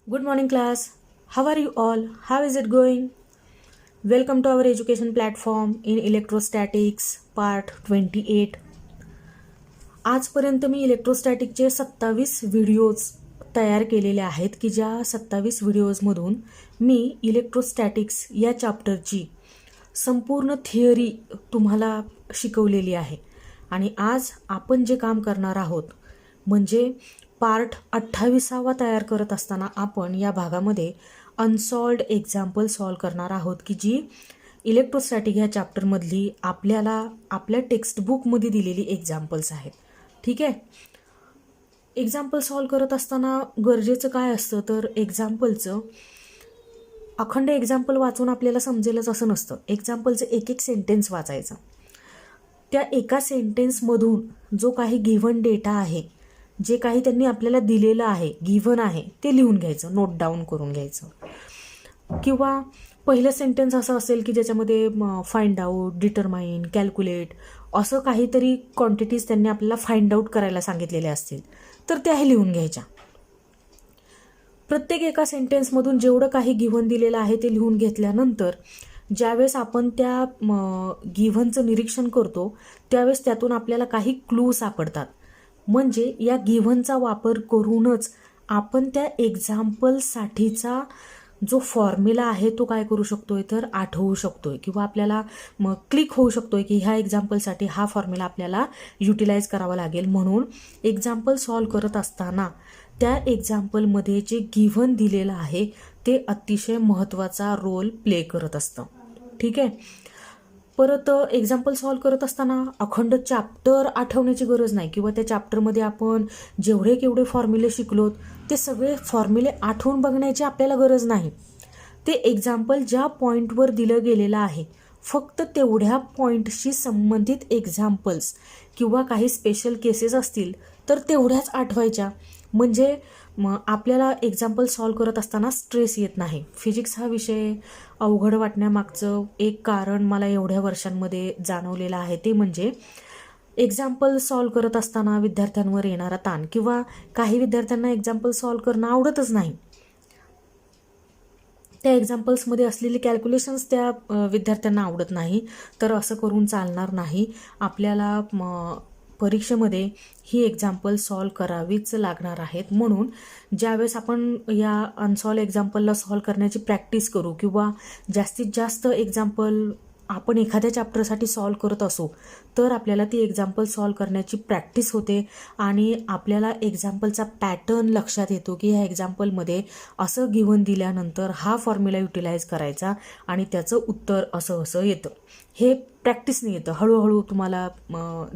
Good morning, class. How are you all? How is it going? Welcome to our education platform in electrostatics part 28. आजपर्यंत मी इलेक्ट्रोस्टॅटिकचे 27 videos तयार केलेले आहेत की ज्या 27 व्हिडिओजमधून मी electrostatics या चॅप्टरची संपूर्ण थिअरी तुम्हाला शिकवलेली आहे. आणि आज आपण जे काम करणार आहोत म्हणजे पार्ट 28वा तयार करत असताना आपण या भागामध्ये अनसॉल्व्ड एक्झाम्पल सॉल्व करणार आहोत की जी इलेक्ट्रोस्टॅटिक ह्या चॅप्टरमधली आपल्याला आपल्या टेक्स्टबुकमध्ये दिलेली एक्झाम्पल्स आहेत. ठीक आहे. एक्झाम्पल सॉल्व करत असताना गरजेचं काय असतं तर एक्झाम्पलचं अखंड एक्झाम्पल वाचून आपल्याला समजेलच असं नसतं. एक्झाम्पलचं एक एक सेंटेन्स वाचायचं. त्या एका सेंटेन्समधून जो काही गिव्हन डेटा आहे, जे काही त्यांनी आपल्याला दिलेलं आहे, गिव्हन आहे, ते लिहून घ्यायचं, नोट डाऊन करून घ्यायचं. किंवा पहिलं सेंटेन्स असं असेल की ज्याच्यामध्ये फाइंड आउट, डिटरमाइन, कॅल्क्युलेट असं काहीतरी क्वांटिटीज त्यांनी आपल्याला फाइंड आउट करायला सांगितलेले असतील तर त्याही लिहून घ्यायच्या. प्रत्येक एका सेंटेन्समधून जेवढं काही गिव्हन दिलेलं आहे ते लिहून घेतल्यानंतर ज्यावेळेस आपण त्या गिव्हनचं निरीक्षण करतो त्यावेळेस त्यातून आपल्याला काही क्लू सापडतात. म्हणजे या गिव्हनचा वापर करूनच आपण त्या एक्झाम्पलसाठीचा जो फॉर्म्युला आहे तो काय करू शकतोय तर आठवू शकतोय किंवा आपल्याला क्लिक होऊ शकतोय की ह्या एक्झाम्पलसाठी हा फॉर्म्युला आपल्याला युटिलाइज करावा लागेल. म्हणून एक्झाम्पल सॉल्व करत असताना त्या एक्झाम्पलमध्ये जे गिव्हन दिलेलं आहे ते अतिशय महत्त्वाचा रोल प्ले करत असतं. ठीक आहे. परत एक्झाम्पल सॉल्व करत असताना अखंड चॅप्टर आठवण्याची गरज नाही किंवा त्या चॅप्टरमध्ये आपण जेवढे केवढे फॉर्म्युले शिकलोत ते सगळे फॉर्म्युले आठवून बघण्याची आपल्याला गरज नाही. ते एक्झाम्पल ज्या पॉईंटवर दिलं गेलेलं आहे फक्त तेवढ्या पॉईंटशी संबंधित एक्झाम्पल्स किंवा काही स्पेशल केसेस असतील तर तेवढ्याच आठवायच्या. म्हणजे आपल्याला एक्झाम्पल सॉल्व करत असताना स्ट्रेस येत नाही. फिजिक्स हा विषय अवघड वाटण्यामागचं एक कारण मला एवढ्या वर्षांमध्ये जाणवलेलं आहे ते म्हणजे एक्झाम्पल सॉल्व करत असताना विद्यार्थ्यांवर येणारा ताण किंवा काही विद्यार्थ्यांना एक्झाम्पल सॉल्व करणं आवडतच नाही. त्या एक्झाम्पल्समध्ये असलेले कॅल्क्युलेशन्स त्या विद्यार्थ्यांना आवडत नाही. तर असं करून चालणार नाही. आपल्याला परीक्षेमध्ये ही एक्झाम्पल सॉल्व करावीच लागणार आहेत. म्हणून ज्यावेळेस आपण या अनसॉल्व एक्झाम्पलला सॉल्व करण्याची प्रॅक्टिस करू किंवा जास्तीत जास्त एक्झाम्पल आपण एखाद्या चॅप्टरसाठी सॉल्व करत असू तर आपल्याला ती एक्झाम्पल सॉल्व करण्याची प्रॅक्टिस होते आणि आपल्याला एक्झाम्पलचा पॅटर्न लक्षात येतो की ह्या एक्झाम्पलमध्ये असं गिव्हन दिल्यानंतर हा फॉर्म्युला युटिलाइज करायचा आणि त्याचं उत्तर असं असं येतं. हे प्रॅक्टिसने येतं. हळूहळू तुम्हाला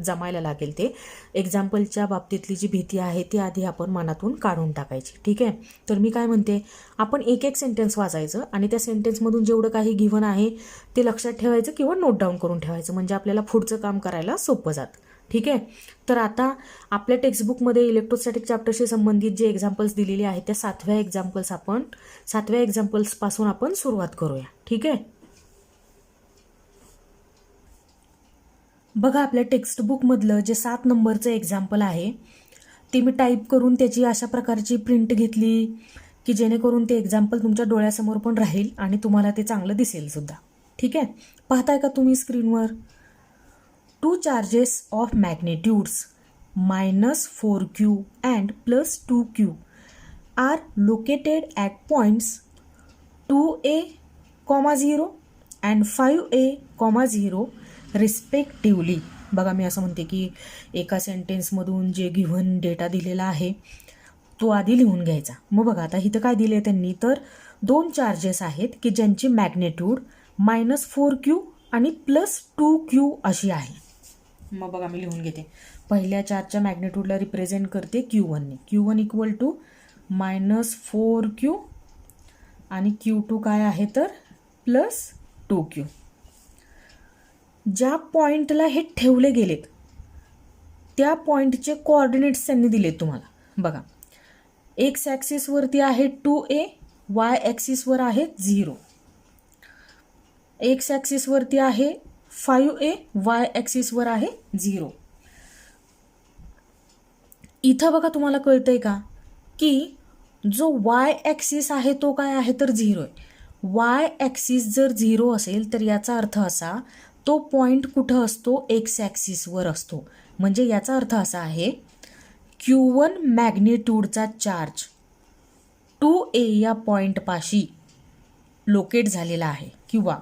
जमायला लागेल. ते एक्झाम्पलच्या बाबतीतली जी भीती आहे ती आधी आपण मनातून काढून टाकायची. ठीक आहे. तर मी काय म्हणते आपण एक एक सेंटेन्स वाचायचं आणि त्या सेंटेन्समधून जेवढं काही गिव्हन आहे ते लक्षात ठेवायचं किंवा नोट डाऊन करून ठेवायचं. म्हणजे आपल्याला पुढचं काम करायला सोपं जातं. ठीक आहे. तर आता आपल्या टेक्स्टबुकमध्ये इलेक्ट्रोस्टॅटिक चॅप्टरशी संबंधित जे एक्झाम्पल्स दिलेले आहेत त्या 7व्या एक्झाम्पल्सपासून आपण सुरुवात करूया. ठीक आहे. बघा आपल्या टेक्स्टबुकमधलं जे 7 नंबरचं एक्झाम्पल आहे ते मी टाईप करून त्याची अशा प्रकारची प्रिंट घेतली की जेणेकरून ते एक्झाम्पल तुमच्या डोळ्यासमोर पण राहील आणि तुम्हाला ते चांगलं दिसेल सुद्धा. ठीक आहे. पाहताय का तुम्ही स्क्रीनवर? 2 charges of magnitudes -4q and +2q are located at points 2a, 0 and 5a, 0 respectively. बघा मी असं म्हणते की एका सेंटेन्समधून जे गिव्हन डेटा दिलेला आहे तो आधी लिहून घ्यायचा. मग बघा आता इथं काय दिले त्यांनी तर 2 चार्जेस आहेत की ज्यांची मॅग्नेट्यूड -4q आणि +2q अशी आहे. मग बघा मी लिहून घेते. पहिल्या चार्जच्या मॅग्नेट्यूडला रिप्रेझेंट करते Q1ने. Q1 इक्वल टू -4q आणि Q2 काय आहे तर +2q. ज्या पॉईंटला हे ठेवले गेलेत त्या पॉईंटचे कोऑर्डिनेट्स त्यांनी दिलेत तुम्हाला. बघा एक्स ॲक्सिसवरती आहे 2a, वाय ॲक्सिसवर आहे 0. एक्स ॲक्सिसवरती आहे 5a, वाय ॲक्सिसवर आहे 0. इथं बघा तुम्हाला कळतंय का की जो वाय ॲक्सिस आहे तो काय आहे तर 0 आहे. वाय ॲक्सिस जर 0 असेल तर याचा अर्थ असा तो पॉईंट कुठं असतो, एक्स ॲक्सिसवर असतो. म्हणजे याचा अर्थ असा आहे Q1 मॅग्निट्यूडचा चार्ज 2A या पॉईंटपाशी लोकेट झालेला आहे किंवा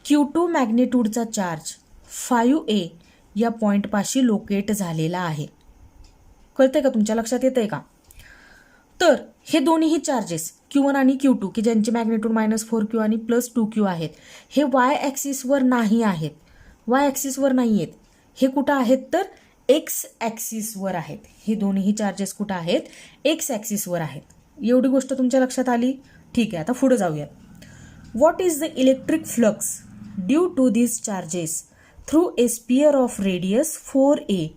Q2 मॅग्निट्यूडचा चार्ज 5A या पॉईंटपाशी लोकेट झालेला आहे. कळतंय का, तुमच्या लक्षात येतंय का? तर हे दोन्हीही चार्जेस Q1 आणि Q2 की ज्यांची मॅग्निट्यूड -4Q आणि +2Q आहेत, हे वाय ॲक्सिसवर नाही आहेत. वाय ॲक्सिसवर नाही आहेत. हे कुठं आहेत तर एक्स ॲक्सिसवर आहेत. हे दोन्हीही चार्जेस कुठं आहेत, एक्स ॲक्सिसवर आहेत. एवढी गोष्ट तुमच्या लक्षात आली? ठीक आहे, आता पुढे जाऊयात. What is the electric flux due to this charges through a sphere of radius 4A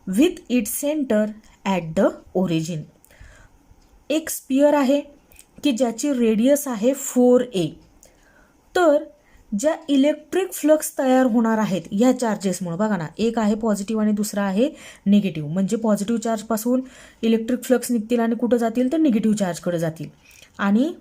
with its centre at the origin. एक स्पियर आहे की ज्याची रेडियस आहे 4A. तर ज्या इलेक्ट्रिक फ्लक्स तयार होणार आहेत या चार्जेसमुळे, बघा ना, एक आहे पॉझिटिव्ह आणि दुसरा आहे निगेटिव्ह. म्हणजे पॉझिटिव्ह चार्जपासून इलेक्ट्रिक फ्लक्स निघतील आणि कुठं जातील तर निगेटिव्ह चार्जकडे जातील. आणि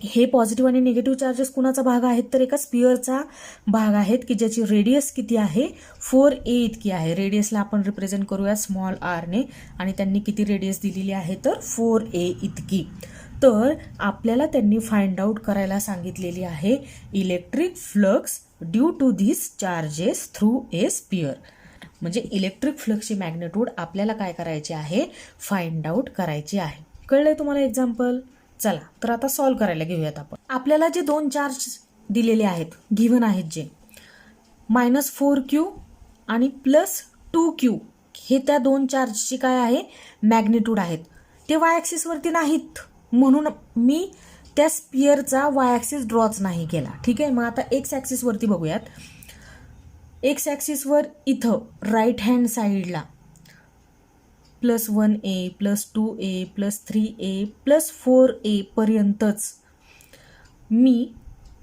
हे पॉझिटिव्ह आणि निगेटिव्ह चार्जेस कुणाचा भाग आहेत तर एका स्पियरचा भाग आहेत की ज्याची रेडियस किती आहे, 4A इतकी आहे. रेडियसला आपण रिप्रेझेंट करूया स्मॉल आरने आणि त्यांनी किती रेडियस दिलेली आहे तर 4A इतकी. तर आपल्याला त्यांनी फाइंड आउट करायला सांगितलेली आहे electric flux due to this charges through a sphere. म्हणजे इलेक्ट्रिक फ्लक्सची मॅग्निट्यूड आपल्याला काय करायची आहे, फाइंड आउट करायची आहे. कळलंय तुम्हाला एक्झाम्पल? चला तर आता सॉल्व्ह करायला घेऊयात आपण. आपल्याला जे दोन चार्ज दिलेले आहेत, गिव्हन आहेत, जे -4Q आणि +2Q, हे त्या दोन चार्जची काय आहे, मॅग्निट्यूड आहेत. ते वाय ॲक्सिसवरती नाहीत म्हणून मी त्या स्पियरचा वाय ॲक्सिस ड्रॉच नाही केला. ठीक आहे, मग आता एक्स ॲक्सिसवरती बघूयात. एक्स ॲक्सिसवर इथं राईट हँड साईडला +1A, +2A, +3A, +4A पर्यंतच मी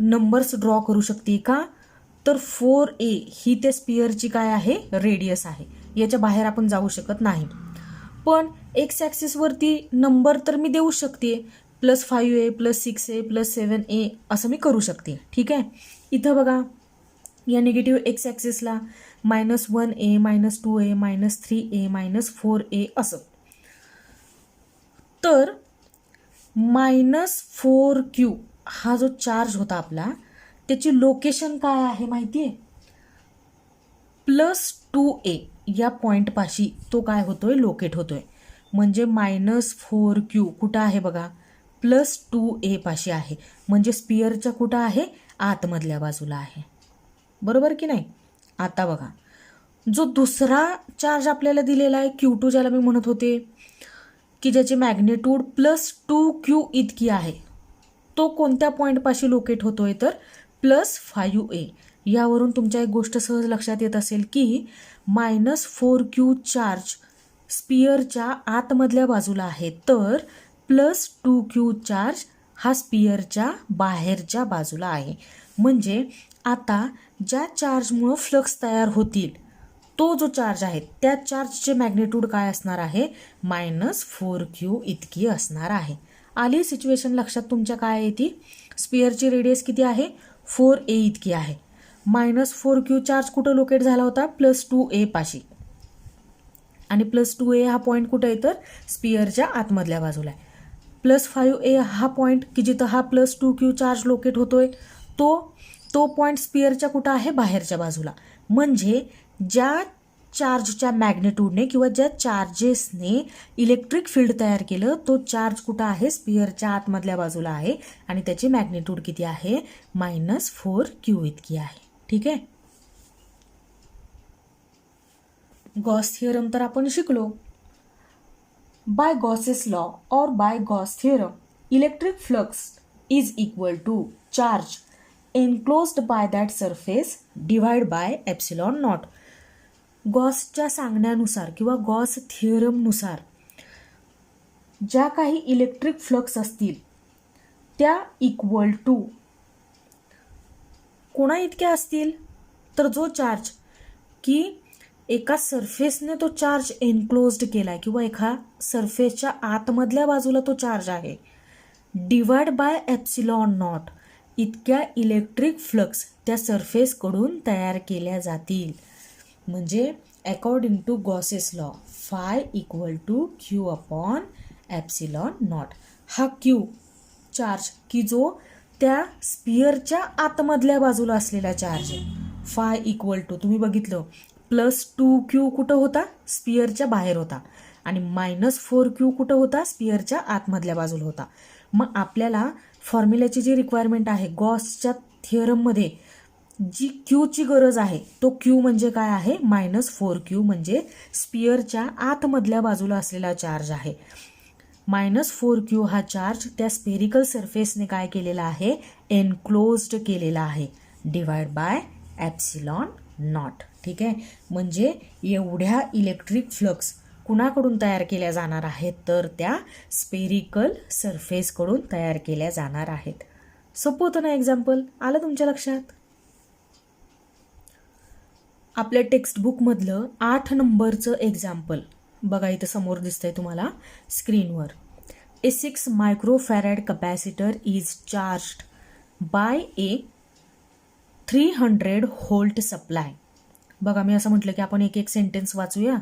नंबर्स ड्रॉ करू शकते. का तर 4A ही त्या स्पियरची काय आहे, रेडियस आहे. याच्या बाहेर आपण जाऊ शकत नाही. पण एक्स ॲक्सिसवरती नंबर तर मी देऊ शकते, +5A, +6A, +7A असं मी करू शकते. ठीक आहे, इथं बघा या negative x ॲक्सिसला -1A, -2A, -3A, -4A असं. तर -4Q हा जो चार्ज होता आपला, त्याची लोकेशन काय आहे माहिती आहे, +2A या पॉईंटपाशी तो काय होतोय, लोकेट होतोय. म्हणजे -4Q कुठं आहे बघा, +2A पाशी आहे. म्हणजे स्पियरच्या कुठं आहे, आतमधल्या बाजूला आहे. बरोबर की नाही? आता बघा, जो दुसरा चार्ज आपल्याला दिलेला आहे Q2, ज्याला मी म्हणत होते की ज्याची मॅग्निट्यूड +2Q इतकी आहे, तो कोणत्या पॉईंटपाशी लोकेट होतोय तर +5A. यावरून तुमच्या एक गोष्ट सहज लक्षात येत असेल की -4Q चार्ज स्पियरच्या आतमधल्या बाजूला आहे, तर +2Q चार्ज हा स्पियरच्या बाहेरच्या बाजूला आहे. म्हणजे आता ज्या चार्जमुळं फ्लक्स तयार होतील, तो जो चार्ज आहे त्या चार्जचे मॅग्निट्यूड काय असणार आहे, -4Q इतकी असणार आहे. आली सिच्युएशन लक्षात तुमच्या? काय आहे ती, स्पियरची रेडियस किती आहे, 4A इतकी आहे. -4Q चार्ज कुठं लोकेट झाला होता, +2A पाशी. आणि +2A हा पॉईंट कुठं आहे तर स्पियरच्या आतमधल्या बाजूला आहे. +5A हा पॉईंट की जिथं हा +2Q चार्ज लोकेट होतोय, तो पॉईंट स्पियरच्या कुठं आहे, बाहेरच्या बाजूला. म्हणजे ज्या चार्जच्या मॅग्निट्यूडने किंवा ज्या चार्जेसने इलेक्ट्रिक फील्ड तयार केलं, तो चार्ज कुठं आहे, स्पियरच्या आतमधल्या बाजूला आहे आणि त्याची मॅग्निट्यूड किती आहे, -4Q इतकी आहे. ठीक आहे, गॉस थिअरम तर आपण शिकलो. बाय गॉसेस लॉ और by Gauss theorem, electric flux is equal to charge enclosed by that surface divide by epsilon not. गॉसच्या सांगण्यानुसार किंवा गॉस थिअरमनुसार ज्या काही इलेक्ट्रिक फ्लक्स असतील त्या इक्वल टू कोणा इतक्या असतील तर जो चार्ज की एका सरफेसने तो चार्ज एनक्लोज्ड केलाय किंवा एका सरफेसच्या आतमधल्या बाजूला तो चार्ज आहे, डिवाइड बाय एप्सिलॉन नॉट इतक्या इलेक्ट्रिक फ्लक्स त्या सरफेसकडून तयार केल्या जातील. म्हणजे according to Gauss's law phi equal to Q upon epsilon not. हा क्यू चार्ज की जो त्या स्पिअरच्या आतमधल्या बाजूला असलेला चार्ज आहे. फाय इक्वल टू तुम्ही बघितलं +2Q कुठं होता, स्पिअरच्या बाहेर होता, आणि -4Q कुठं होता, स्पिअरच्या आतमधल्या बाजूला होता. मग आपल्याला फॉर्म्युल्याची जी रिक्वायरमेंट आहे गॉसच्या थिअरममध्ये जी क्यूची गरज आहे तो क्यू म्हणजे काय आहे, -4Q म्हणजे स्पिअरच्या आतमधल्या बाजूला असलेला चार्ज आहे. -4Q हा चार्ज त्या स्पेरिकल सरफेसने काय केलेला आहे, एनक्लोज्ड केलेला आहे, डिवाइड बाय एप्सिलॉन नॉट. ठीक आहे. म्हणजे एवढ्या इलेक्ट्रिक फ्लक्स कुणाकडून तयार केल्या जाणार आहेत, तर त्या स्पेरिकल सरफेसकडून तयार केल्या जाणार आहेत. सोपं होतं ना एक्झाम्पल, आलं तुमच्या लक्षात. आपल्या टेक्स्टबुकमधलं 8 नंबरचं एक्झाम्पल बघा, इथं समोर दिसतंय तुम्हाला स्क्रीनवर. ए 6 microfarad capacitor is charged bye A 300 volt supply. बघा, मी असं म्हटलं की आपण एक एक सेंटेन्स वाचूया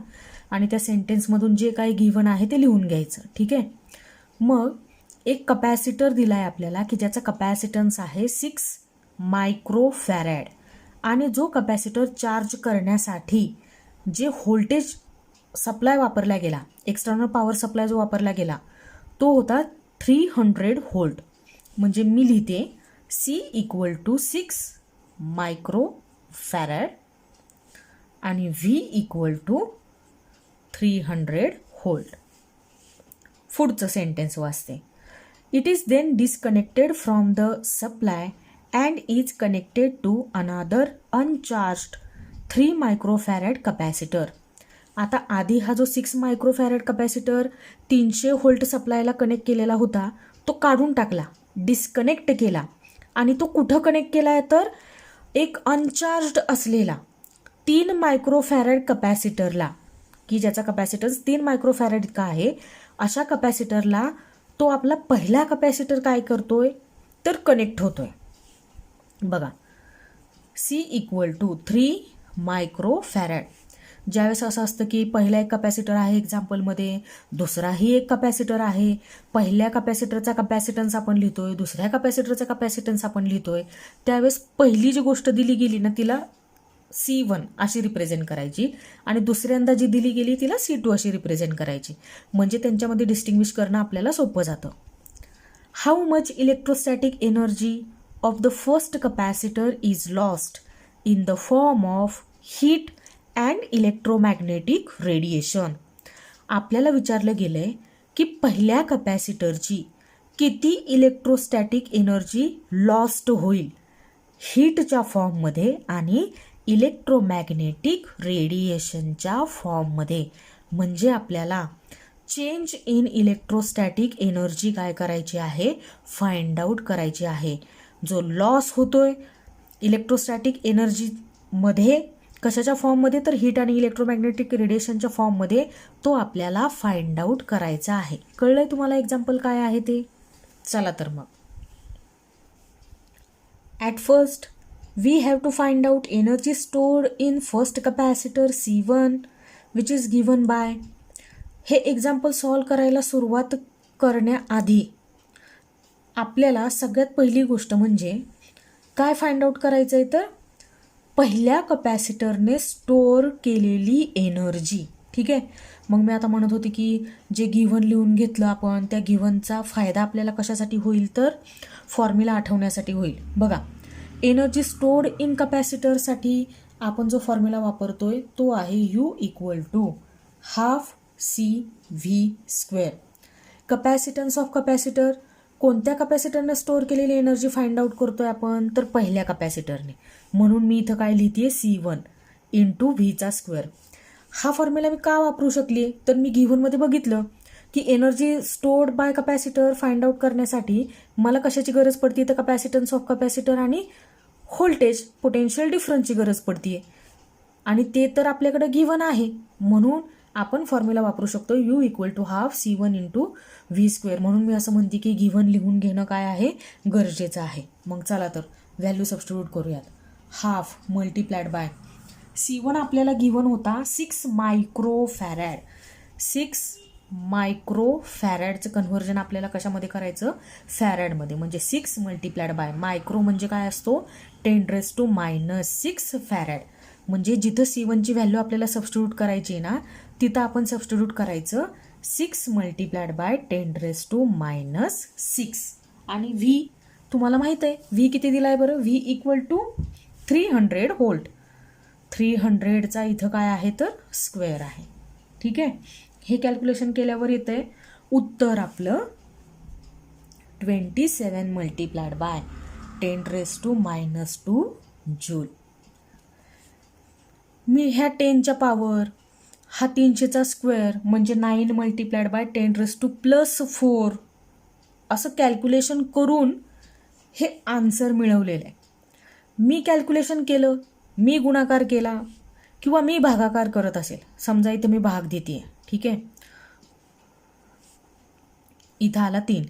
आणि त्या सेंटेन्समधून जे काही गिव्हन आहे ते लिहून घ्यायचं. ठीक आहे. मग एक कपॅसिटर दिला आहे आपल्याला की ज्याचा कपॅसिटन्स आहे 6 मायक्रोफॅरेड, आणि जो कपॅसिटर चार्ज करण्यासाठी जे व्होल्टेज सप्लाय वापरला गेला, एक्सटर्नल पॉवर सप्लाय जो वापरला गेला तो होता 300 व्होल्ट. म्हणजे मी लिहिते C इक्वल टू 6 मायक्रोफॅरेड आणि V इक्वल टू 300 व्होल्ट. पुढचं सेंटेन्स वाचते. It is then disconnected from the supply and is connected to another uncharged 3 microfarad capacitor. आता आधी हा जो 6 मायक्रोफॅरेड कपॅसिटर 300 व्होल्ट सप्लायला कनेक्ट केलेला होता तो काढून टाकला, डिस्कनेक्ट केला, आणि तो कुठं कनेक्ट केला आहे, तर एक अनचार्ज्ड असलेला 3 मायक्रोफॅरेड कपॅसिटरला, की ज्याचा कपॅसिटन्स 3 मायक्रोफॅरेड इतका आहे, अशा कपॅसिटरला तो आपला पहिला कपॅसिटर काय करतोय, तर कनेक्ट होतोय. बघा, C इक्वल टू 3 मायक्रोफॅरेड. ज्यावेळेस असं असतं की पहिला एक कपॅसिटर आहे एक्झाम्पलमध्ये, दुसराही एक कपॅसिटर आहे, पहिल्या कपॅसिटरचा कपॅसिटन्स आपण लिहितोय, दुसऱ्या कपॅसिटरचा कपॅसिटन्स आपण लिहितोय, त्यावेळेस पहिली जी गोष्ट दिली गेली ना तिला C1 अशी रिप्रेझेंट करायची, आणि दुसऱ्यांदा जी दिली गेली तिला C2 अशी रिप्रेझेंट करायची. म्हणजे त्यांच्यामध्ये डिस्टिंग्विश करणं आपल्याला सोपं जातं. How much electrostatic energy of the first capacitor is lost in the form of heat and electromagnetic radiation. आपल्याला विचारलं गेलंय की पहिल्या कपॅसिटरची किती इलेक्ट्रोस्टॅटिक एनर्जी लॉस्ट होईल हीटच्या फॉर्ममध्ये आणि इलेक्ट्रोमॅग्नेटिक रेडिएशनच्या फॉर्ममध्ये. म्हणजे आपल्याला चेंज इन इलेक्ट्रोस्टॅटिक एनर्जी काय करायची आहे, फाइंड आउट करायची आहे. जो लॉस होतोय इलेक्ट्रोस्टॅटिक एनर्जीमध्ये कशाच्या फॉर्ममध्ये, तर हीट आणि इलेक्ट्रोमॅग्नेटिक रेडिएशनच्या फॉर्ममध्ये, तो आपल्याला फाइंड आउट करायचा आहे. कळलंय तुम्हाला एक्झाम्पल काय आहे ते. चला तर मग, at first we have to find out energy stored in first capacitor C1 which is given by. हे एक्झाम्पल सॉल्व करायला सुरुवात करण्याआधी आपल्याला सगळ्यात पहिली गोष्ट म्हणजे काय फाइंड आउट करायचं आहे, तर पहिल्या कपॅसिटरने स्टोअर केलेली एनर्जी. ठीक आहे. मग मी आता म्हणत होते की जे गिव्हन लिहून घेतलं आपण, त्या गिव्हनचा फायदा आपल्याला कशासाठी होईल, तर फॉर्म्युला आठवण्यासाठी होईल. बघा, एनर्जी स्टोर्ड इन कपॅसिटरसाठी आपण जो फॉर्म्युला वापरतोय तो आहे U equal to half CV². Capacitance of capacitor, कोणत्या कपॅसिटरने स्टोअर केलेली एनर्जी फाइंड आउट करतोय आपण, तर पहिल्या कपॅसिटरने. म्हणून मी इथं काय लिहितेय C1 इंटू V². हा फॉर्म्युला मी का वापरू शकली, तर मी गिव्हनमध्ये बघितलं की energy stored by capacitor find out करण्यासाठी मला कशाची गरज पडते, तर कपॅसिटन्स ऑफ कपॅसिटर आणि व्होल्टेज पोटेन्शियल डिफरन्सची गरज पडते. आणि ते तर आपल्याकडे गिव्हन आहे, म्हणून आपण फॉर्म्युला वापरू शकतो U = ½ C1 × V². म्हणून मी असं म्हणते की गिव्हन लिहून घेणं काय आहे, गरजेचं आहे. मग चला तर व्हॅल्यू सबस्टिट्यूट करूयात. हाफ मल्टिप्लाइड बाय C1 आपल्याला गिव्हन होता 6 मायक्रोफॅरॅड. 6 मायक्रोफॅरॅडचं कन्व्हर्जन आपल्याला कशामध्ये करायचं, फॅरॅडमध्ये. म्हणजे 6 मल्टिप्लाइड बाय मायक्रो म्हणजे काय असतो, 10⁻⁻6 फॅरॅड. म्हणजे जिथं C1ची व्हॅल्यू आपल्याला सबस्टिट्यूट करायची ना, तिथं आपण सबस्टिट्यूट करायचं 6 मल्टिप्लाइड बाय 10⁻⁶. आणि V तुम्हाला माहित आहे, V किती दिलाय बरं, V = 300 व्होल्ट. 300चा इथं काय आहे तर स्क्वेअर आहे. ठीक आहे, हे कॅल्क्युलेशन केल्यावर येतंय उत्तर आपलं 27 मल्टिप्लाइड बाय 10⁻² जूल. मी ह्या 10च्या पॉवर, हा 300चा स्क्वेअर म्हणजे 9 मल्टिप्लाइड बाय 10⁻+4 असं कॅल्क्युलेशन करून हे आन्सर मिळवलेलं आहे. मी कॅल्क्युलेशन केलं, मी गुणाकार केला किंवा मी भागाकार करत असेल, समजा इथं मी भाग देते, ठीक आहे, इथं आला 3,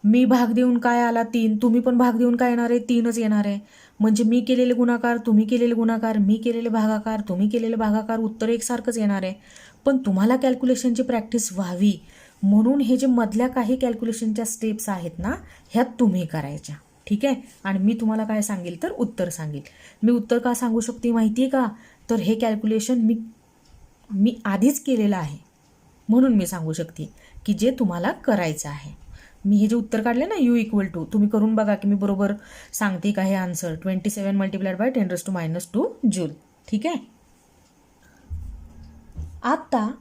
मी भाग देऊन काय आला 3, तुम्ही पण भाग देऊन काय येणार आहे, 3च येणार आहे. म्हणजे मी केलेले गुणाकार, तुम्ही केलेले गुणाकार, मी केलेले भागाकार, तुम्ही केलेले भागाकार, उत्तर एकसारखंच येणार आहे. पण तुम्हाला कॅल्क्युलेशनची प्रॅक्टिस व्हावी म्हणून हे जे मधल्या काही कॅल्क्युलेशनच्या स्टेप्स आहेत ना, ह्यात तुम्ही करायच्या. ठीक आहे, आणि मी तुम्हाला काय सांगेल तर उत्तर सांगेल. मी उत्तर का सांगू शकते माहिती आहे का, तर हे कॅल्क्युलेशन मी आधीच केलेलं आहे म्हणून मी सांगू शकते की जे तुम्हाला करायचं आहे. मी हे जे उत्तर काढले ना U = तुम्ही करून बघा की मी बरोबर सांगते का हे आन्सर 27 मल्टिप्लाइड बाय 10⁻² जूल. ठीक आहे, आता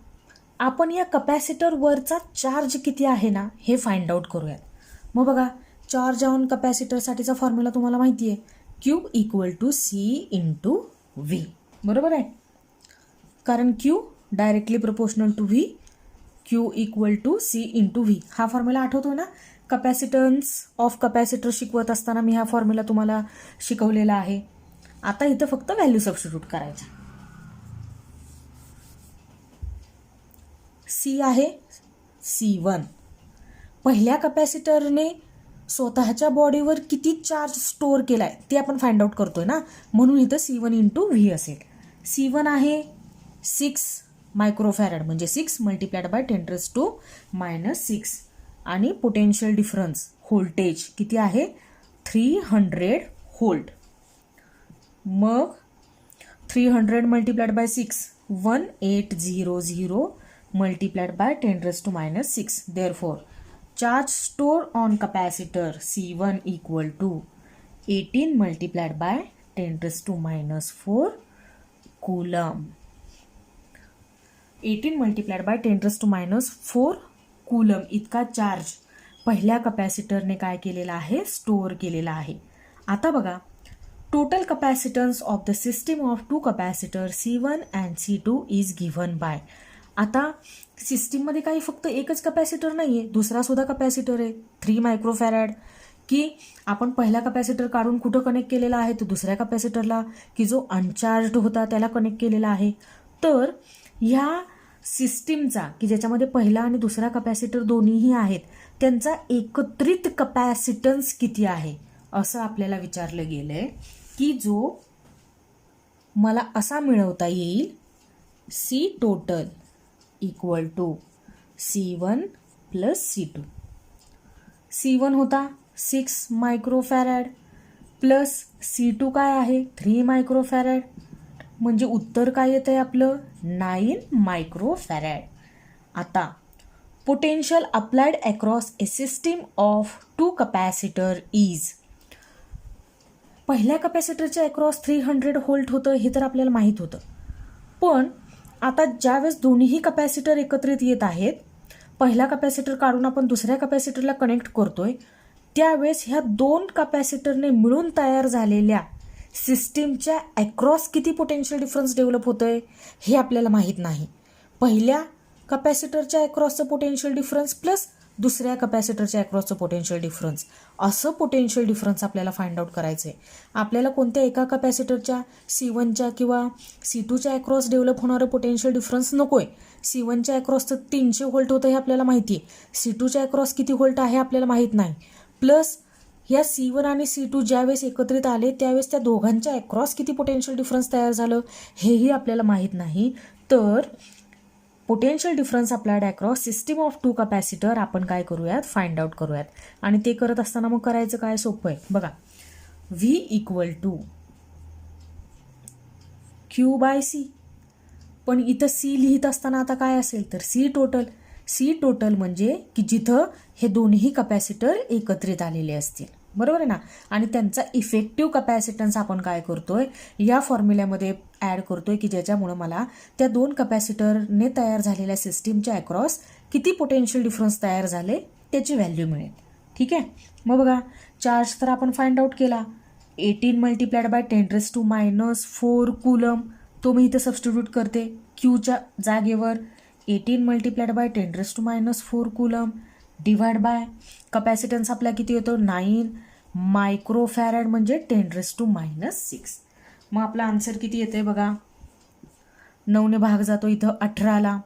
आपण या कपॅसिटरवरचा चार्ज किती आहे ना हे फाइंड आउट करूयात. मग बघा, चार्ज ऑन कपॅसिटरसाठीचा फॉर्म्युला तुम्हाला माहिती आहे, Q = C × V. बरोबर आहे, कारण Q directly proportional to V. Q = C × V हा फॉर्म्युला आठवतो ना, कपॅसिटन्स ऑफ कपॅसिटर शिकवत असताना मी हा फॉर्म्युला तुम्हाला शिकवलेला आहे. आता इथं फक्त व्हॅल्यू सबस्टिट्यूट करायचा. C आहे C1. पहिल्या कपॅसिटरने स्वतःच्या बॉडीवर किती चार्ज स्टोअर केलाय ते आपण फाइंड आउट करतोय ना, म्हणून इथं C1 × V असेल. C1 आहे 6 मायक्रोफॅरड म्हणजे 6 मल्टिप्लाइड बाय 10⁻⁻6 आणि पोटेन्शियल डिफरन्स व्होल्टेज किती आहे 300 व्होल्ट. मग 300 multiplied by 6 1800 multiplied by 10⁻⁶. Therefore charge store on capacitor C1 = 18 multiplied by 10⁻⁴ coulomb. 18 multiplied by 10⁻⁴ coulomb इतका चार्ज पहिल्या कपॅसिटरने काय केलेला आहे, स्टोअर केलेला आहे. आता बघा, total capacitance of the system of 2 capacitor C1 and C2 is given bye. आता सिस्टीममध्ये काही फक्त एकच कपॅसिटर नाही आहे, दुसरा सुद्धा कपॅसिटर आहे 3 मायक्रोफॅरॅड, की आपण पहिला कपॅसिटर काढून कुठं कनेक्ट केलेला आहे तर दुसऱ्या कपॅसिटरला, की जो अनचार्ज्ड होता त्याला कनेक्ट केलेला आहे. तर ह्या सिस्टीमचा, की ज्याच्यामध्ये पहिला आणि दुसरा कपॅसिटर दोन्हीही आहेत, त्यांचा एकत्रित कपॅसिटन्स किती आहे असं आपल्याला विचारलं गेलंय, की जो मला असा मिळवता येईल C total = C1 + C2. C1 होता 6 मायक्रोफॅरॅड प्लस C2 काय आहे 3 मायक्रोफॅरॅड, म्हणजे उत्तर काय येतं आहे आपलं 9 मायक्रोफॅरॅड. आता potential applied across a system of 2 capacitor is. पहिल्या कपॅसिटरच्या अक्रॉस 300 व्होल्ट होतं हे तर आपल्याला माहीत होतं, पण आता ज्यावेळेस दोन्हीही कपॅसिटर एकत्रित येत आहेत, पहिला कपॅसिटर काढून आपण दुसऱ्या कपॅसिटरला कनेक्ट करतोय, त्यावेळेस ह्या 2 कपॅसिटरने मिळून तयार झालेल्या सिस्टीमच्या अक्रॉस किती पोटेन्शियल डिफरन्स डेव्हलप होतोय हे आपल्याला माहीत नाही. पहिल्या कपॅसिटरच्या अक्रॉसचं पोटेन्शियल डिफरन्स प्लस दुसऱ्या कपॅसिटरच्या अक्रॉसचं पोटेन्शियल डिफरन्स. असं पोटेन्शियल डिफरन्स आपल्याला फाइंड आउट करायचं आहे. आपल्याला कोणत्या एका कपॅसिटरच्या C1च्या किंवा C2च्या अक्रॉस डेव्हलप होणारं पोटेन्शियल डिफरन्स नको आहे. C1च्या अक्रॉसचं 300 व्होल्ट होतं हे आपल्याला माहिती आहे. C2च्या अक्रॉस किती व्होल्ट आहे आपल्याला माहीत नाही. प्लस या C1 आणि C2 ज्यावेळेस एकत्रित आले त्यावेळेस त्या दोघांच्या अक्रॉस किती पोटेन्शियल डिफरन्स तयार झालं हेही आपल्याला माहीत नाही. तर potential difference applied across system of 2 capacitor आपण काय करूयात फाइंड आउट करूयात. आणि ते करत असताना मग करायचं काय सोपं आहे बघा. V = Q/C. पण इथं C लिहित असताना आता काय असेल तर C टोटल म्हणजे की जिथं हे दोन्ही कपॅसिटर एकत्रित आलेले असतील, बरोबर आहे ना. आणि त्यांचा इफेक्टिव्ह कपॅसिटन्स आपण काय करतोय या फॉर्म्युल्यामध्ये ॲड करतोय की ज्याच्यामुळं मला त्या दोन कपॅसिटरने तयार झालेल्या सिस्टीमच्या अक्रॉस किती पोटेन्शियल डिफरन्स तयार झाले त्याची व्हॅल्यू मिळेल. ठीक आहे. मग बघा चार्ज तर आपण फाइंड आउट केला. 18 × 10⁻⁻⁴ कूलम. तो मी इथं सबस्टिट्यूट करते क्यूच्या जागेवर. 18 × 10⁻⁴ कूलम डिवाइड बाय कपॅसिटन्स आपला किती होतो 9 मायक्रोफॅरड म्हणजे 10⁻⁻⁶. मग आपला आन्सर किती येते बघा. 9ने भाग जातो इथं 18ला.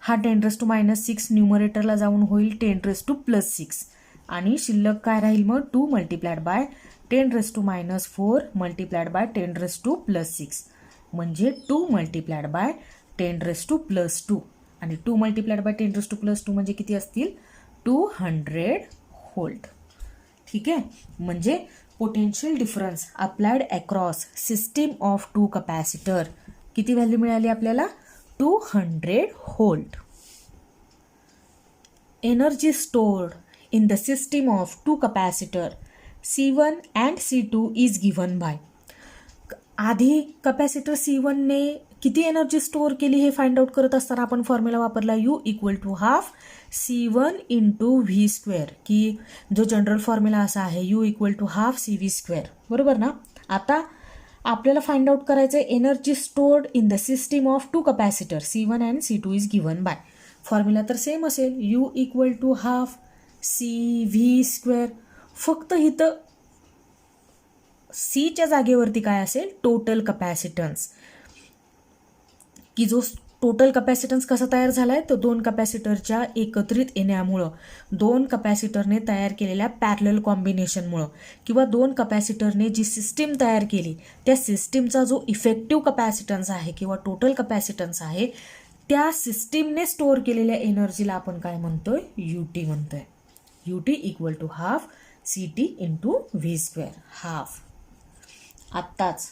हा 10⁻⁻⁶ न्यूमरेटरला जाऊन होईल 10⁻+6 आणि शिल्लक काय राहील मग 2 × 10⁻⁻⁴ × 10⁻⁻⁶ म्हणजे 2 × 10⁻² आणि 2 × 10⁻² म्हणजे किती असतील 200 व्होल्ट. ठीक आहे. म्हणजे potential difference applied across system of 2 capacitor किती व्हॅल्यू मिळाली आपल्याला 200 volt. Energy stored in the system of 2 capacitor C1 and C2 is given bye. आधी कपॅसिटर C1ने किती एनर्जी स्टोअर केली हे फाइंड आउट करत असताना आपण फॉर्म्युला वापरला U = ½ C1 × V², की जो जनरल फॉर्म्युला असा आहे U = ½ CV², बरोबर ना. आता आपल्याला फाइंड आउट करायचं आहे energy stored in the system of 2 capacitor C1 and C2 is given bye. Formula तर सेम असेल U = ½ CV². फक्त इथं सीच्या जागेवरती काय असेल टोटल कपॅसिटन्स, की जो टोटल कपॅसिटन्स कसा तयार झालाय तर 2 कपॅसिटरच्या एकत्रित येण्यामुळं, 2 कपॅसिटरने तयार केलेल्या पॅरलल कॉम्बिनेशनमुळं किंवा 2 कपॅसिटरने जी सिस्टीम तयार केली त्या सिस्टीमचा जो इफेक्टिव्ह कपॅसिटन्स आहे किंवा टोटल कपॅसिटन्स आहे त्या सिस्टीमने स्टोअर केलेल्या एनर्जीला आपण काय म्हणतोय UT म्हणतोय. UT = ½ CT × V². ½ आत्ताच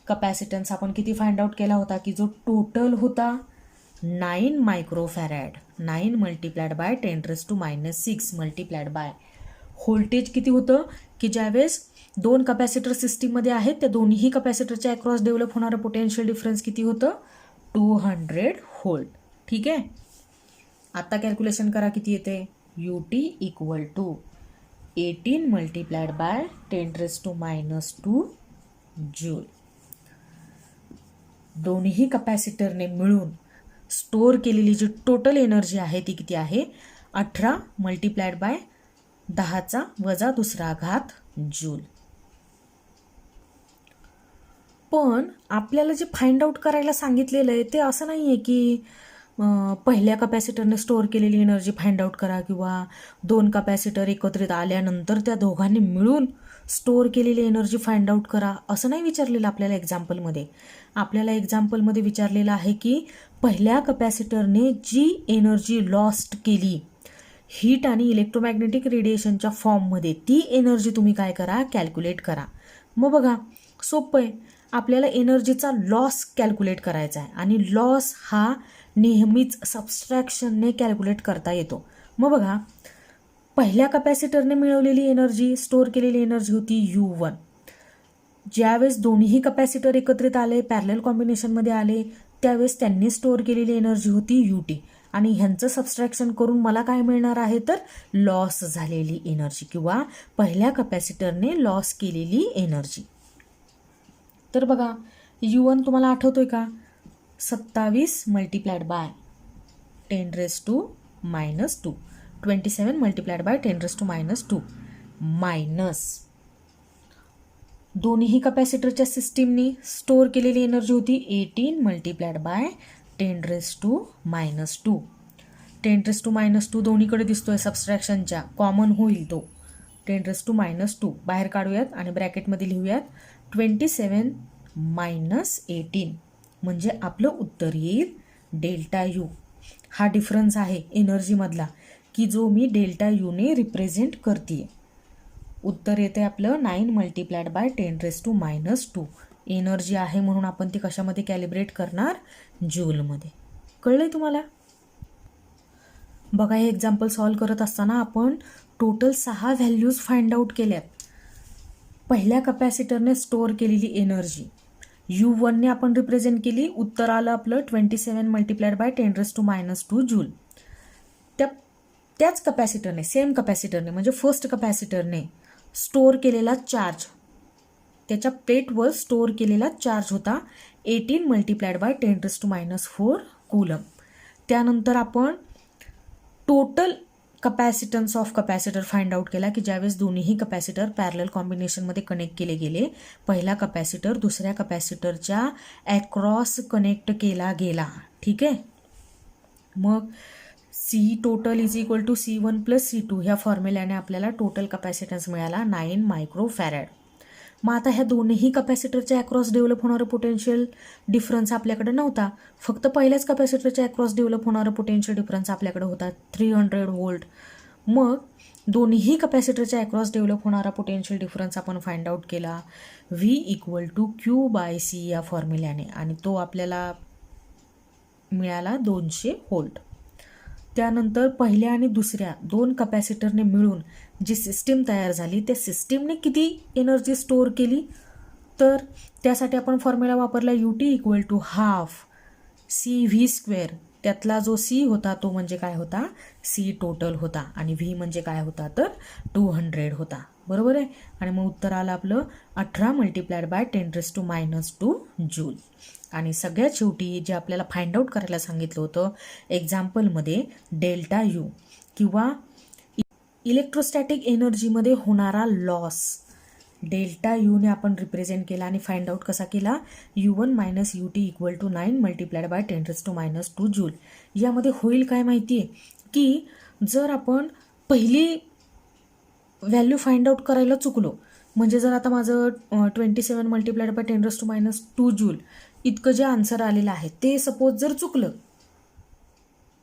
कपॅसिटन्स आपण किती फाइंड आउट केला होता की जो टोटल होता 9 मायक्रोफॅरड. 9 × 10⁻⁻⁶ मल्टिप्लाइड बाय व्होल्टेज किती होतं की ज्यावेळेस 2 कपॅसिटर सिस्टीममध्ये आहेत त्या दोन्ही कपॅसिटरच्या अक्रॉस डेव्हलप होणारं पोटेन्शियल डिफरन्स किती होतं 200 व्होल्ट. ठीक आहे. आता कॅल्क्युलेशन करा किती येते. UT = 18 × 10⁻² joule. दोन्ही कपॅसिटरने मिळून स्टोअर केलेली जी टोटल एनर्जी आहे ती किती आहे 18 × 10⁻² जूल. पण आपल्याला जे फाइंड आउट करायला सांगितलेलं आहे ते असं नाही आहे की पहिल्या कपॅसिटरने स्टोअर केलेली एनर्जी फाइंड आउट करा किंवा 2 कपॅसिटर एकत्रित आल्यानंतर त्या दोघांनी मिळून स्टोअर केलेली एनर्जी फाइंड आउट करा असं नाही विचारलेलं आपल्याला एक्झाम्पलमध्ये. आपल्याला एक्झाम्पलमध्ये विचारलेलं आहे की पहिल्या कपॅसिटरने जी एनर्जी लॉस्ट केली हीट आणि इलेक्ट्रोमॅग्नेटिक रेडिएशनच्या फॉर्ममध्ये ती एनर्जी तुम्ही काय करा कॅल्क्युलेट करा. मग बघा सोपं आहे. आपल्याला एनर्जीचा लॉस कॅल्क्युलेट करायचा आहे आणि लॉस हा नेहमीच सबस्ट्रॅक्शनने कॅल्क्युलेट करता येतो. मग बघा पहिल्या कपॅसिटरने मिळवलेली एनर्जी स्टोअर केलेली एनर्जी होती U1. ज्यावेळेस दोन्ही कपॅसिटर एकत्रित आले पॅरलल कॉम्बिनेशनमध्ये आले त्यावेळेस त्यांनी स्टोअर केलेली एनर्जी होती UT आणि ह्यांचं सबस्ट्रॅक्शन करून मला काय मिळणार आहे तर लॉस झालेली एनर्जी किंवा पहिल्या कपॅसिटरने लॉस केलेली एनर्जी. तर बघा U1 तुम्हाला आठवतोय का 27 × 10⁻². 27 मल्टिप्लाइड बाय 10⁻², मायनस दोन्ही कपॅसिटरच्या सिस्टीमनी स्टोअर केलेली एनर्जी होती 18 मल्टिप्लाइड बाय 10⁻². 10⁻² दोन्हीकडे दिसतोय सबस्ट्रॅक्शनच्या, कॉमन होईल तो 10⁻². बाहेर काढूयात आणि ब्रॅकेटमध्ये लिहूयात 27 मायनस 18, म्हणजे आपलं उत्तर येईल डेल्टा यू. हा डिफरन्स आहे एनर्जीमधला की जो मी डेल्टा यूने रिप्रेझेंट करते. उत्तर येते आपलं 9 मल्टिप्लाइड बाय 10⁻². एनर्जी आहे म्हणून आपण ती कशामध्ये कॅलिब्रेट करणार? जूलमध्ये. कळलंय तुम्हाला? बघा, हे एक्झाम्पल सॉल्व करत असताना आपण टोटल 6 व्हॅल्यूज फाइंड आउट केल्यात. पहिल्या कपॅसिटरने स्टोअर केलेली एनर्जी U1ने आपण रिप्रेझेंट केली. उत्तर आलं आपलं 27 मल्टिप्लाइड बाय 10⁻² जूल. त्याच कपॅसिटरने, सेम कपॅसिटरने म्हणजे फर्स्ट कपॅसिटरने स्टोअर केलेला चार्ज, त्याच्या प्लेटवर स्टोअर केलेला चार्ज होता 18 मल्टिप्लाइड बाय 10⁻⁴ कूलम. त्यानंतर आपण total capacitance of capacitor find out केला की ज्यावेळेस दोन्हीही कपॅसिटर पॅरलल कॉम्बिनेशनमध्ये कनेक्ट केले गेले, पहिला कपॅसिटर दुसऱ्या कपॅसिटरच्या अक्रॉस कनेक्ट केला गेला. ठीक आहे. मग C total is equal to C1 plus C2 ह्या फॉर्म्युल्याने आपल्याला टोटल कपॅसिटन्स मिळाला 9 मायक्रोफॅरॅड. मग आता ह्या दोन्ही कपॅसिटरच्या अक्रॉस डेव्हलप होणारं पोटेन्शियल डिफरन्स आपल्याकडे नव्हता, फक्त पहिल्याच कपॅसिटरच्या अक्रॉस डेव्हलप होणारं पोटेन्शियल डिफरन्स आपल्याकडे होता 300 व्होल्ट. मग दोन्ही कपॅसिटरच्या अक्रॉस डेव्हलप होणारा पोटेन्शियल डिफरन्स आपण फाइंड आउट केला V इक्वल टू Q/C या फॉर्म्युल्याने, आणि तो आपल्याला मिळाला 200 व्होल्ट. त्यानंतर पहिल्या आणि दुसऱ्या दोन कपॅसिटरने मिळून जी सिस्टीम तयार झाली त्या सिस्टीमने किती एनर्जी स्टोअर केली, तर त्यासाठी आपण फॉर्म्युला वापरला UT equal to half CV². त्यातला जो C होता तो म्हणजे काय होता? C टोटल होता, आणि V म्हणजे काय होता तर 200 होता. बरोबर आहे. आणि मग उत्तर आलं आपलं 18 मल्टिप्लाइड बाय 10⁻² जूल. आणि सगळ्यात शेवटी जे आपल्याला फाइंड आउट करायला सांगितलं होतं एक्झाम्पलमध्ये, डेल्टा यू किंवा इलेक्ट्रोस्टॅटिक एनर्जीमध्ये होणारा लॉस डेल्टा यूने आपण रिप्रेझेंट केला आणि फाइंड आउट कसा केला? U1 minus UT equal to 9 multiplied by 10⁻² joule. यामध्ये होईल काय माहिती आहे की जर आपण पहिली व्हॅल्यू फाइंड आउट करायला चुकलो, म्हणजे जर आता माझं 27 मल्टिप्लाइड बाय 10⁻² जूल इतकं जे आन्सर आलेलं आहे ते सपोज जर चुकलं,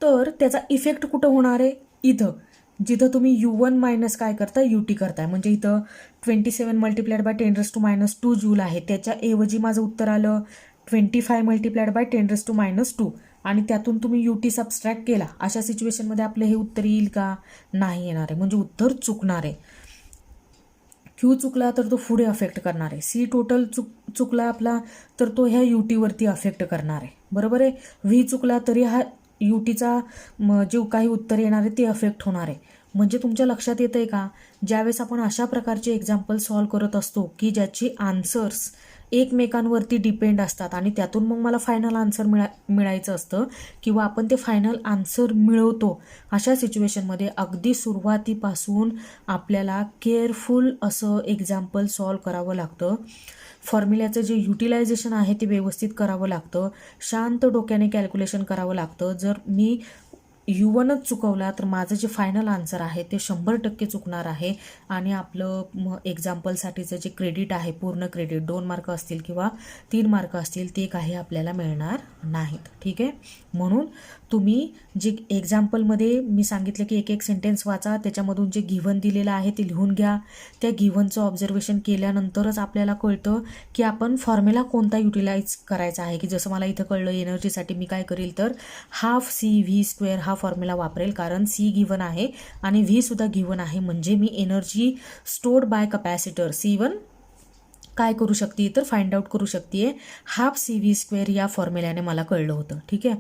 तर त्याचा इफेक्ट कुठं होणार आहे? इथं, जिथं तुम्ही U1 मायनस काय करताय? UT करताय. म्हणजे इथं 27 मल्टिप्लाइड बाय 10⁻² जूल आहे, त्याच्याऐवजी माझं उत्तर आलं 25 मल्टिप्लाइड बाय 10⁻², आणि त्यातून तुम्ही UT सबस्ट्रॅक्ट केला. अशा सिच्युएशनमध्ये आपलं हे उत्तर येईल का? नाही येणार आहे, म्हणजे उत्तर चुकणार आहे. Q चुकला तर तो पुढे अफेक्ट करणार आहे. C टोटल चुकला आपला तर तो ह्या UTवरती अफेक्ट करणार आहे. बरोबर आहे. V चुकला तरी हा UTचा जे काही उत्तर येणार आहे ते अफेक्ट होणार आहे. म्हणजे तुमच्या लक्षात येतंय का, ज्यावेळेस आपण अशा प्रकारचे एक्झाम्पल सॉल्व करत असतो की ज्याची आन्सर्स एकमेकांवरती डिपेंड असतात आणि त्यातून मग मला फायनल आन्सर मिळायचं असतं किंवा आपण ते फायनल आन्सर मिळवतो, अशा सिच्युएशनमध्ये अगदी सुरुवातीपासून आपल्याला केअरफुल असं एक्झाम्पल सॉल्व करावं लागतं. फॉर्म्युल्याचं जे युटिलायझेशन आहे ते व्यवस्थित करावं लागतं. शांत डोक्याने कॅल्क्युलेशन करावं लागतं. जर मी U1च चुकवला तर माझं जे फायनल आन्सर आहे ते 100% चुकणार आहे आणि आपलं एक्झाम्पलसाठीचं जे क्रेडिट आहे, पूर्ण क्रेडिट 2 मार्क असतील किंवा 3 मार्क असतील ते काही आपल्याला मिळणार नाहीत. ठीक आहे. म्हणून तुम्ही जे एक्झाम्पलमध्ये मी सांगितलं की एक एक सेंटेन्स वाचा, त्याच्यामधून जे गिव्हन दिलेलं आहे ते लिहून घ्या. त्या गिव्हनचं ऑब्झर्वेशन केल्यानंतरच आपल्याला कळतं की आपण फॉर्म्युला कोणता युटिलाइज करायचा आहे. की जसं मला इथं कळलं एनर्जीसाठी मी काय करेल तर हाफ CV² हा फॉर्म्युला वापरेल, कारण C गिव्हन आहे आणि V सुद्धा गिव्हन आहे. म्हणजे मी energy stored by capacitor C1 काय करू शकते तर फाइंड आउट करू शकते हाफ CV² या फॉर्म्युल्याने मला कळलं होतं. ठीक आहे.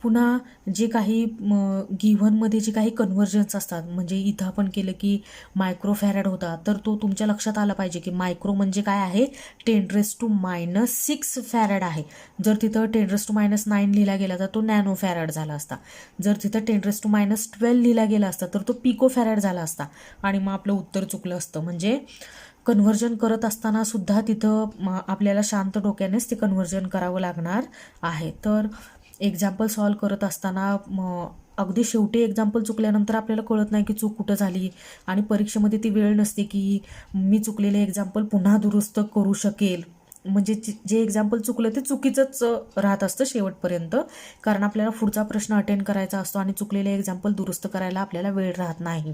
पुन्हा जे काही गिव्हनमध्ये जे काही कन्व्हर्जन्स असतात, म्हणजे इथं आपण केलं की मायक्रोफॅरड होता, तर तो तुमच्या लक्षात आला पाहिजे की मायक्रो म्हणजे काय आहे, 10⁻⁻⁶ फॅरड आहे. जर तिथं 10⁻⁹ लिहिला गेला तर तो नॅनो फॅरड झाला असता. जर तिथं 10⁻12 लिहिला गेला असता तर तो पिको फॅरड झाला असता आणि मग आपलं उत्तर चुकलं असतं. म्हणजे कन्व्हर्जन करत असताना सुद्धा तिथं आपल्याला शांत डोक्यानेच ते कन्व्हर्जन करावं लागणार आहे. तर एक्झाम्पल सॉल्व करत असताना अगदी शेवटी एक्झाम्पल चुकल्यानंतर आपल्याला कळत नाही की चूक कुठं झाली आणि परीक्षेमध्ये ती वेळ नसते की मी चुकलेले एक्झाम्पल पुन्हा दुरुस्त करू शकेल. म्हणजे जे एक्झाम्पल चुकलं ते चुकीचंच राहत असतं शेवटपर्यंत, कारण आपल्याला पुढचा प्रश्न अटेंड करायचा असतो आणि चुकलेले एक्झाम्पल दुरुस्त करायला आपल्याला वेळ राहत नाही.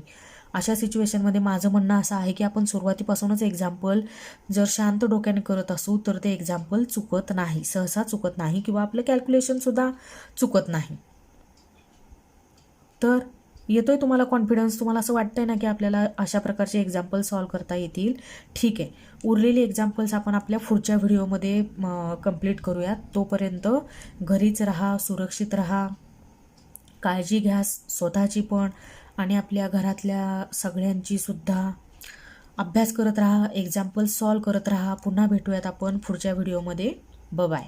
अशा सिच्युएशनमध्ये माझं म्हणणं असं आहे की आपण सुरुवातीपासूनच एक्झाम्पल जर शांत डोक्याने करत असू तर ते एक्झाम्पल चुकत नाही, सहसा चुकत नाही, किंवा आपलं कॅल्क्युलेशनसुद्धा चुकत नाही. तर येतोय तुम्हाला कॉन्फिडन्स? तुम्हाला असं वाटतंय ना की आपल्याला अशा प्रकारचे एक्झाम्पल सॉल्व करता येतील? ठीक आहे, उरलेली एक्झाम्पल्स आपण आपल्या पुढच्या व्हिडिओमध्ये कंप्लीट करूयात. तोपर्यंत घरीच राहा, सुरक्षित राहा, काळजी घ्या स्वतःची पण आणि आपल्या घरातल्या सगळ्यांची सुद्धा. अभ्यास करत राहा, एक्झाम्पल सॉल्व करत राहा. पुन्हा भेटूयात आपण पुढच्या व्हिडिओमध्ये. बाय.